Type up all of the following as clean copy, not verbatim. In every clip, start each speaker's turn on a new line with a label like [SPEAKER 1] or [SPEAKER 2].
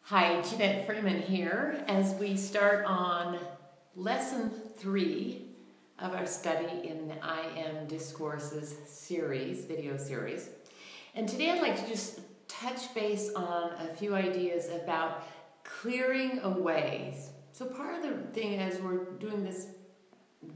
[SPEAKER 1] Hi, Janette Freeman here as we start on lesson 3 of our study in the I Am Discourses series, video series. And today I'd like to just touch base on a few ideas about clearing away. So part of the thing as we're doing this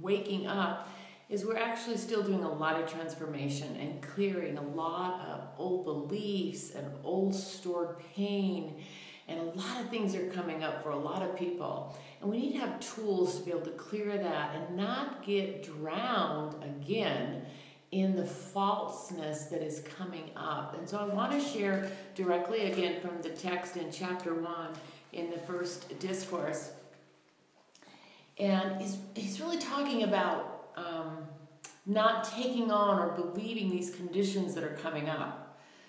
[SPEAKER 1] waking up is we're actually still doing a lot of transformation and clearing a lot of old beliefs and old stored pain. And a lot of things are coming up for a lot of people. And we need to have tools to be able to clear that and not get drowned again in the falseness that is coming up. And so I want to share directly again from the text in chapter 1 in the first discourse. And he's really talking about not taking on or believing these conditions that are coming up.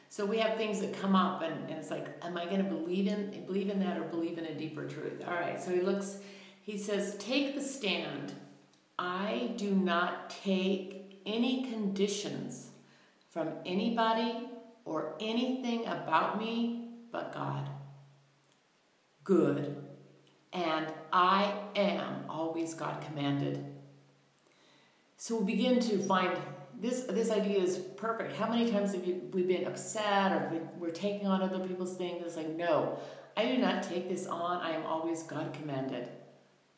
[SPEAKER 1] So we have things that come up, and it's like, am I going to believe in that or believe in a deeper truth? All right, so he says, take the stand. I do not take any conditions from anybody or anything about me but God. Good. And I am always God commanded. So we begin to find this idea is perfect. How many times have we been upset or we're taking on other people's things? It's like, no, I do not take this on. I am always God commanded.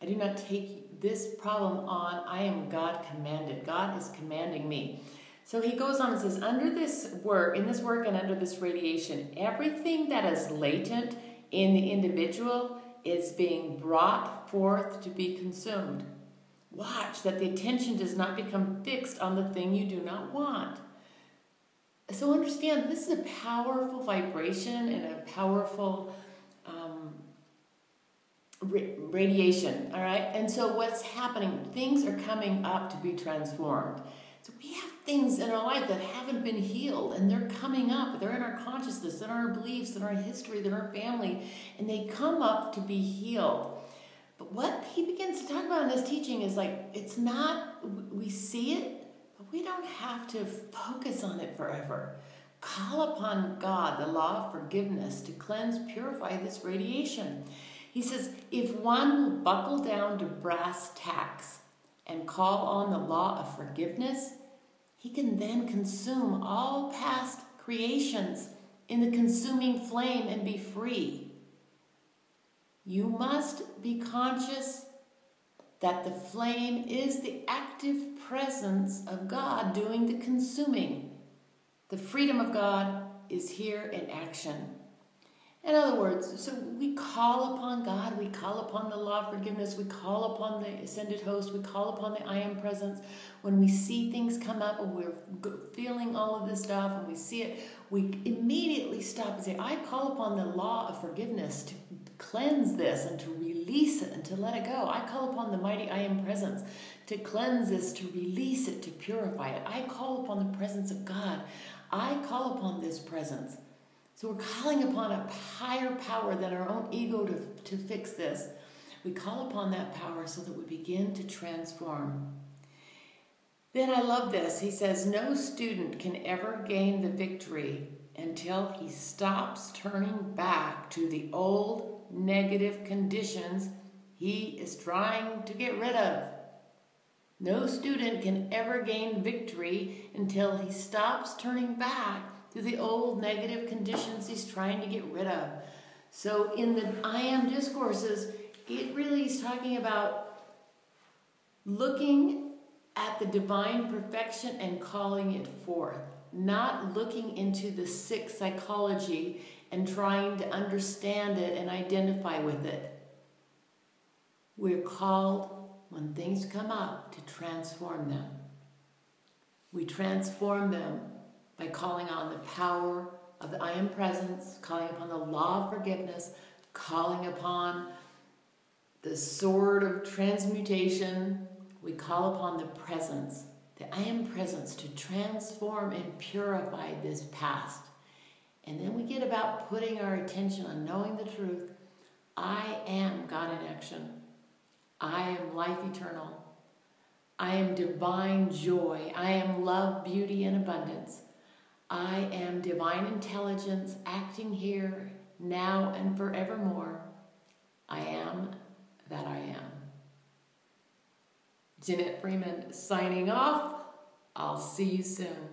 [SPEAKER 1] I do not take this problem on. I am God commanded. God is commanding me. So he goes on and says, in this work and under this radiation, everything that is latent in the individual is being brought forth to be consumed. Watch that the attention does not become fixed on the thing you do not want. So understand, this is a powerful vibration and a powerful radiation, all right? And so what's happening, things are coming up to be transformed. So we have things in our life that haven't been healed, and they're coming up. They're in our consciousness, they're in our beliefs, in our history, they're in our family, and they come up to be healed. But what he begins to talk about in this teaching is like, it's not, we see it, but we don't have to focus on it forever. Call upon God, the law of forgiveness, to cleanse, purify this radiation. He says, if one will buckle down to brass tacks and call on the law of forgiveness, he can then consume all past creations in the consuming flame and be free. You must be conscious that the flame is the active presence of God doing the consuming. The freedom of God is here in action. In other words, so we call upon God, we call upon the law of forgiveness, we call upon the ascended host, we call upon the I am presence. When we see things come up and we're feeling all of this stuff and we see it, we immediately stop and say, I call upon the law of forgiveness to cleanse this and to release it and to let it go. I call upon the mighty I am presence to cleanse this, to release it, to purify it. I call upon the presence of God. I call upon this presence. So we're calling upon a higher power than our own ego to fix this. We call upon that power so that we begin to transform. Then I love this. He says, no student can ever gain the victory until he stops turning back to the old negative conditions he is trying to get rid of. No student can ever gain victory until he stops turning back to the old negative conditions he's trying to get rid of. So in the I Am Discourses, it really is talking about looking at the divine perfection and calling it forth, not looking into the sick psychology and trying to understand it and identify with it. We're called, when things come up, to transform them. We transform them by calling on the power of the I Am Presence, calling upon the law of forgiveness, calling upon the sword of transmutation. We call upon the presence, the I Am Presence, to transform and purify this past. And then we get about putting our attention on knowing the truth. I am God in action. I am life eternal. I am divine joy. I am love, beauty, and abundance. I am divine intelligence acting here now and forevermore. I am that I am. Janette Freeman signing off. I'll see you soon.